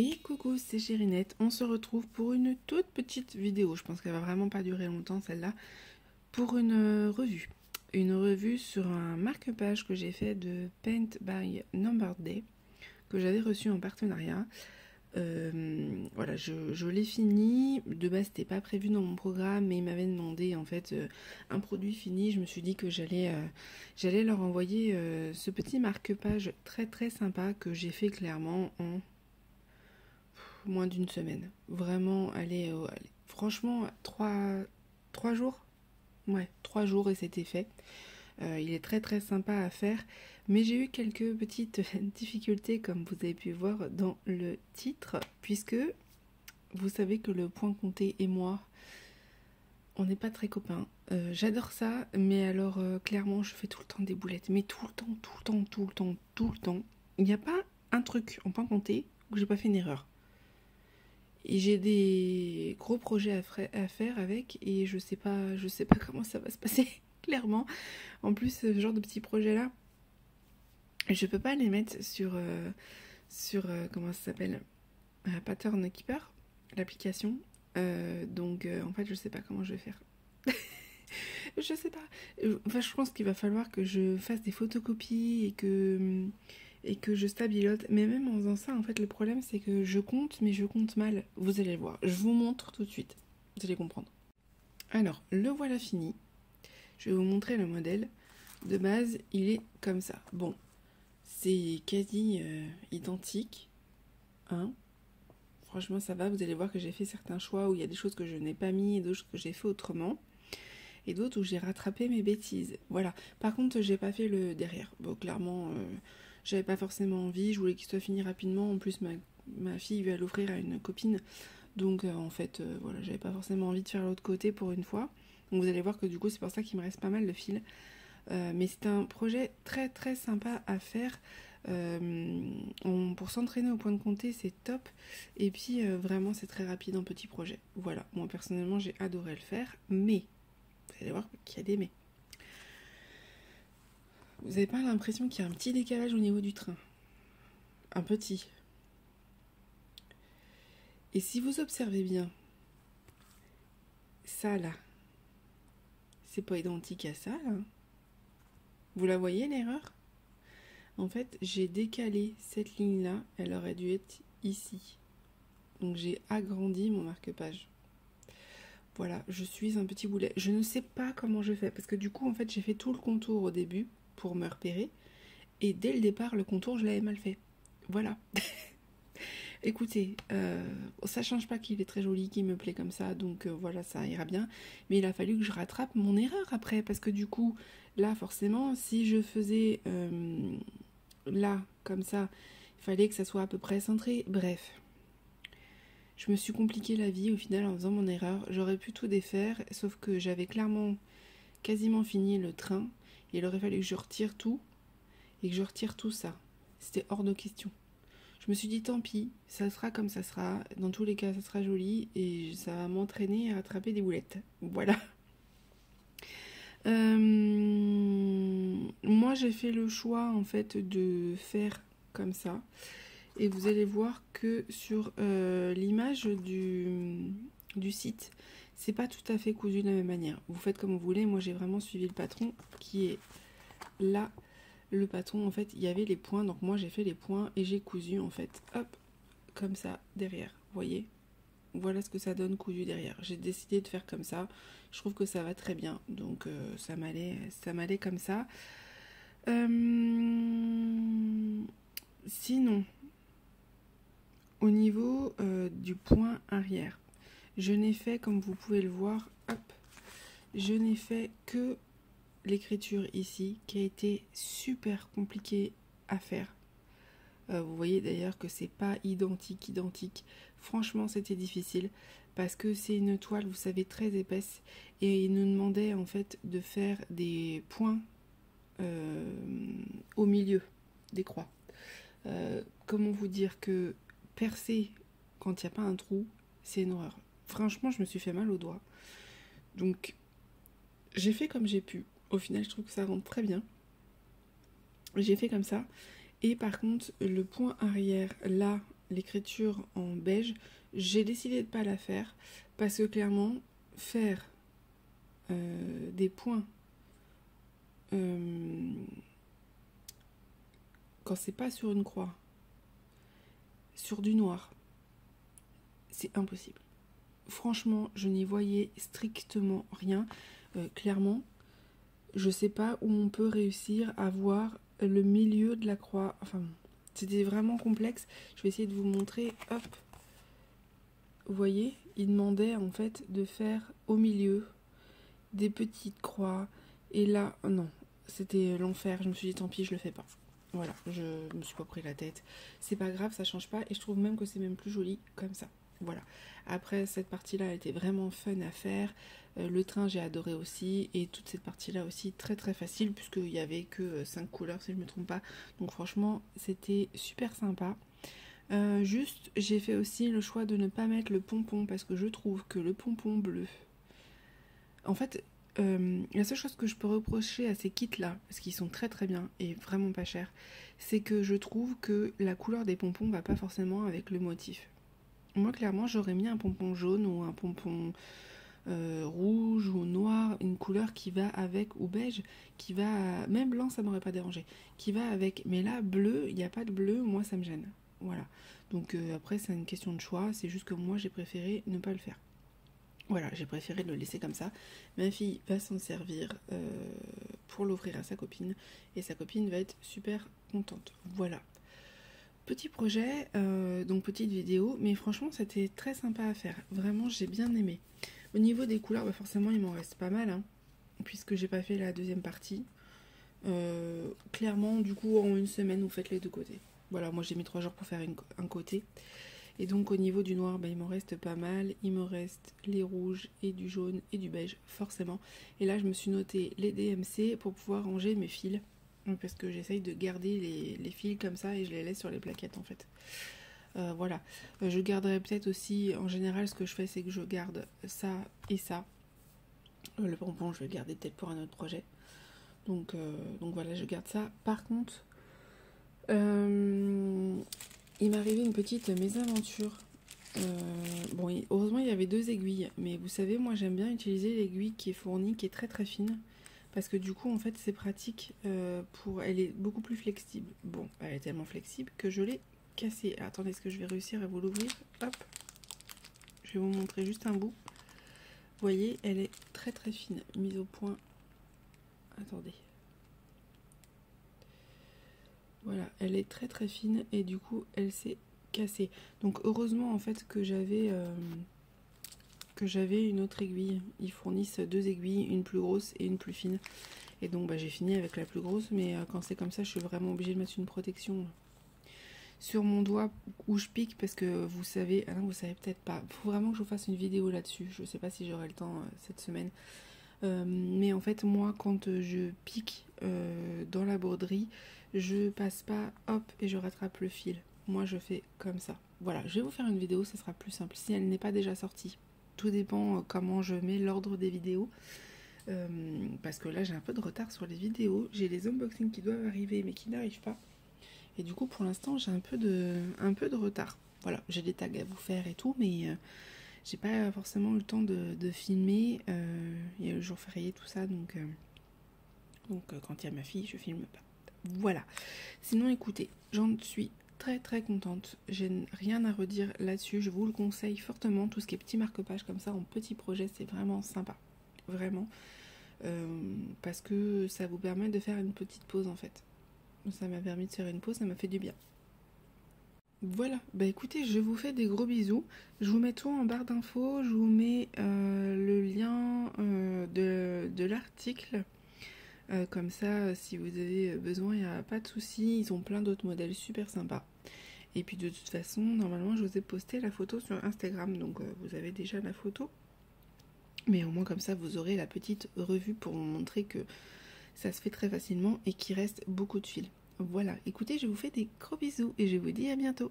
Et coucou, c'est Chérinette. On se retrouve pour une toute petite vidéo. Je pense qu'elle va vraiment pas durer longtemps celle-là. Pour une revue. Une revue sur un marque-page que j'ai fait de Paint by Number Day, que j'avais reçu en partenariat. Voilà, je l'ai fini. De base, c'était pas prévu dans mon programme, mais ils m'avaient demandé en fait un produit fini. Je me suis dit que j'allais leur envoyer ce petit marque-page très très sympa que j'ai fait clairement en moins d'une semaine. Vraiment, allez, franchement, 3 jours. Ouais, 3 jours et c'était fait. Il est très très sympa à faire, mais j'ai eu quelques petites difficultés comme vous avez pu voir dans le titre, puisque vous savez que le point compté et moi, on n'est pas très copains. J'adore ça, mais alors clairement je fais tout le temps des boulettes, mais tout le temps. Il n'y a pas un truc en point compté où j'ai pas fait une erreur. Et j'ai des gros projets à faire avec et je sais pas comment ça va se passer clairement. En plus, ce genre de petits projets là, je peux pas les mettre sur comment ça s'appelle, Pattern Keeper, l'application. Donc en fait, je sais pas comment je vais faire. Je sais pas. Enfin, je pense qu'il va falloir que je fasse des photocopies et que je stabilote. Mais même en faisant ça, en fait, le problème, c'est que je compte, mais je compte mal. Vous allez le voir. Je vous montre tout de suite. Vous allez comprendre. Alors, le voilà fini. Je vais vous montrer le modèle. De base, il est comme ça. Bon, c'est quasi identique. Hein. Franchement, ça va. Vous allez voir que j'ai fait certains choix où il y a des choses que je n'ai pas mis et d'autres que j'ai fait autrement. Et d'autres où j'ai rattrapé mes bêtises. Voilà. Par contre, j'ai pas fait le derrière. Bon, clairement, j'avais pas forcément envie. Je voulais qu'il soit fini rapidement. En plus, ma fille va l'offrir à une copine. Donc, en fait, voilà, j'avais pas forcément envie de faire l'autre côté pour une fois. Donc, vous allez voir que du coup, c'est pour ça qu'il me reste pas mal de fils. Mais c'est un projet très très sympa à faire. Pour s'entraîner au point de compter, c'est top. Et puis, vraiment, c'est très rapide en petit projet. Voilà. Moi, personnellement, j'ai adoré le faire. Mais vous allez voir qu'il y a des mais. Vous n'avez pas l'impression qu'il y a un petit décalage au niveau du train? Un petit. Et si vous observez bien, ça là, c'est pas identique à ça là. Vous la voyez l'erreur? En fait, j'ai décalé cette ligne là, elle aurait dû être ici. Donc j'ai agrandi mon marque-page. Voilà, je suis un petit boulet. Je ne sais pas comment je fais, parce que du coup, en fait, j'ai fait tout le contour au début pour me repérer. Et dès le départ, le contour, je l'avais mal fait. Voilà. Écoutez, ça change pas qu'il est très joli, qu'il me plaît comme ça, donc voilà, ça ira bien. Mais il a fallu que je rattrape mon erreur après, parce que du coup, là, forcément, si je faisais là, comme ça, il fallait que ça soit à peu près centré. Bref. Je me suis compliqué la vie au final en faisant mon erreur. J'aurais pu tout défaire, sauf que j'avais clairement quasiment fini le train. Et il aurait fallu que je retire tout et que je retire tout ça. C'était hors de question. Je me suis dit tant pis, ça sera comme ça sera. Dans tous les cas, ça sera joli et ça va m'entraîner à attraper des boulettes. Voilà. Moi, j'ai fait le choix en fait de faire comme ça. Et vous allez voir que sur l'image du site, c'est pas tout à fait cousu de la même manière. Vous faites comme vous voulez. Moi, j'ai vraiment suivi le patron qui est là. Le patron, en fait, il y avait les points. Donc moi, j'ai fait les points et j'ai cousu, en fait, hop, comme ça, derrière. Vous voyez? Voilà ce que ça donne cousu derrière. J'ai décidé de faire comme ça. Je trouve que ça va très bien. Donc ça m'allait comme ça. Sinon, au niveau du point arrière, je n'ai fait, comme vous pouvez le voir, hop, je n'ai fait que l'écriture ici, qui a été super compliquée à faire. Vous voyez d'ailleurs que c'est pas identique. Franchement, c'était difficile parce que c'est une toile, vous savez, très épaisse et il nous demandait en fait de faire des points au milieu des croix. Comment vous dire que percer quand il n'y a pas un trou, c'est une horreur. Franchement, je me suis fait mal aux doigts. Donc, j'ai fait comme j'ai pu. Au final, je trouve que ça rentre très bien. J'ai fait comme ça. Et par contre, le point arrière, là, l'écriture en beige, j'ai décidé de ne pas la faire parce que clairement, faire des points quand c'est pas sur une croix, sur du noir, c'est impossible. Franchement, je n'y voyais strictement rien. Clairement, je sais pas où on peut réussir à voir le milieu de la croix. Enfin, c'était vraiment complexe. Je vais essayer de vous montrer. Hop. Vous voyez, il demandait en fait de faire au milieu des petites croix. Et là, non, c'était l'enfer. Je me suis dit, tant pis, je le fais pas. Voilà, je me suis pas pris la tête. C'est pas grave, ça change pas. Et je trouve même que c'est même plus joli comme ça. Voilà. Après, cette partie-là, elle était vraiment fun à faire. Le train, j'ai adoré aussi. Et toute cette partie-là aussi, très très facile, puisqu'il n'y avait que 5 couleurs, si je ne me trompe pas. Donc franchement, c'était super sympa. Juste, j'ai fait aussi le choix de ne pas mettre le pompon, parce que je trouve que le pompon bleu... En fait, la seule chose que je peux reprocher à ces kits-là, parce qu'ils sont très très bien et vraiment pas chers, c'est que je trouve que la couleur des pompons va pas forcément avec le motif. Moi, clairement, j'aurais mis un pompon jaune ou un pompon rouge ou noir, une couleur qui va avec, ou beige, qui va... Même blanc, ça m'aurait pas dérangé. Qui va avec. Mais là, bleu, il n'y a pas de bleu, moi, ça me gêne. Voilà. Donc après, c'est une question de choix. C'est juste que moi, j'ai préféré ne pas le faire. Voilà, j'ai préféré le laisser comme ça. Ma fille va s'en servir pour l'offrir à sa copine. Et sa copine va être super contente. Voilà. Petit projet, donc petite vidéo, mais franchement c'était très sympa à faire. Vraiment j'ai bien aimé. Au niveau des couleurs, bah forcément il m'en reste pas mal, hein, puisque j'ai pas fait la deuxième partie. Clairement, du coup en une semaine vous faites les deux côtés. Voilà, moi j'ai mis 3 jours pour faire un côté. Et donc au niveau du noir, bah, il m'en reste pas mal. Il me reste les rouges et du jaune et du beige, forcément. Et là je me suis noté les DMC pour pouvoir ranger mes fils. Parce que j'essaye de garder les fils comme ça et je les laisse sur les plaquettes en fait. Voilà. Je garderai peut-être aussi, en général ce que je fais c'est que je garde ça et ça. Le pompon je vais le garder peut-être pour un autre projet. Donc voilà, je garde ça. Par contre, il m'est arrivé une petite mésaventure. Bon, heureusement il y avait 2 aiguilles, mais vous savez, moi j'aime bien utiliser l'aiguille qui est fournie, qui est très très fine. Parce que du coup, en fait, c'est pratique elle est beaucoup plus flexible. Bon, elle est tellement flexible que je l'ai cassée. Alors, attendez, est-ce que je vais réussir à vous l'ouvrir? Hop. Je vais vous montrer juste un bout. Vous voyez, elle est très très fine. Mise au point. Attendez. Voilà, elle est très très fine et du coup, elle s'est cassée. Donc, heureusement, en fait, que j'avais une autre aiguille. Ils fournissent 2 aiguilles, une plus grosse et une plus fine. Et donc bah, j'ai fini avec la plus grosse, mais quand c'est comme ça, je suis vraiment obligée de mettre une protection sur mon doigt où je pique, parce que vous savez, ah non, vous savez peut-être pas, il faut vraiment que je vous fasse une vidéo là-dessus. Je sais pas si j'aurai le temps cette semaine. Mais en fait, moi, quand je pique dans la broderie, je passe pas, hop, et je rattrape le fil. Moi, je fais comme ça. Voilà, je vais vous faire une vidéo, ça sera plus simple si elle n'est pas déjà sortie. Tout dépend comment je mets l'ordre des vidéos. Parce que là j'ai un peu de retard sur les vidéos. J'ai les unboxings qui doivent arriver mais qui n'arrivent pas. Et du coup pour l'instant j'ai un peu de retard. Voilà, j'ai des tags à vous faire et tout, mais j'ai pas forcément eu le temps de filmer. Il y a le jour férié, tout ça, donc quand il y a ma fille, je filme pas. Voilà. Sinon écoutez, j'en suis très très contente. J'ai rien à redire là-dessus. Je vous le conseille fortement. Tout ce qui est petit marque-page comme ça en petit projet, c'est vraiment sympa. Vraiment. Parce que ça vous permet de faire une petite pause en fait. Ça m'a permis de faire une pause, ça m'a fait du bien. Voilà, bah écoutez, je vous fais des gros bisous. Je vous mets tout en barre d'infos, je vous mets le lien de l'article. Comme ça, si vous avez besoin, il n'y a pas de souci. Ils ont plein d'autres modèles super sympas. Et puis de toute façon, normalement, je vous ai posté la photo sur Instagram. Donc vous avez déjà la photo. Mais au moins comme ça, vous aurez la petite revue pour vous montrer que ça se fait très facilement et qu'il reste beaucoup de fils. Voilà, écoutez, je vous fais des gros bisous et je vous dis à bientôt.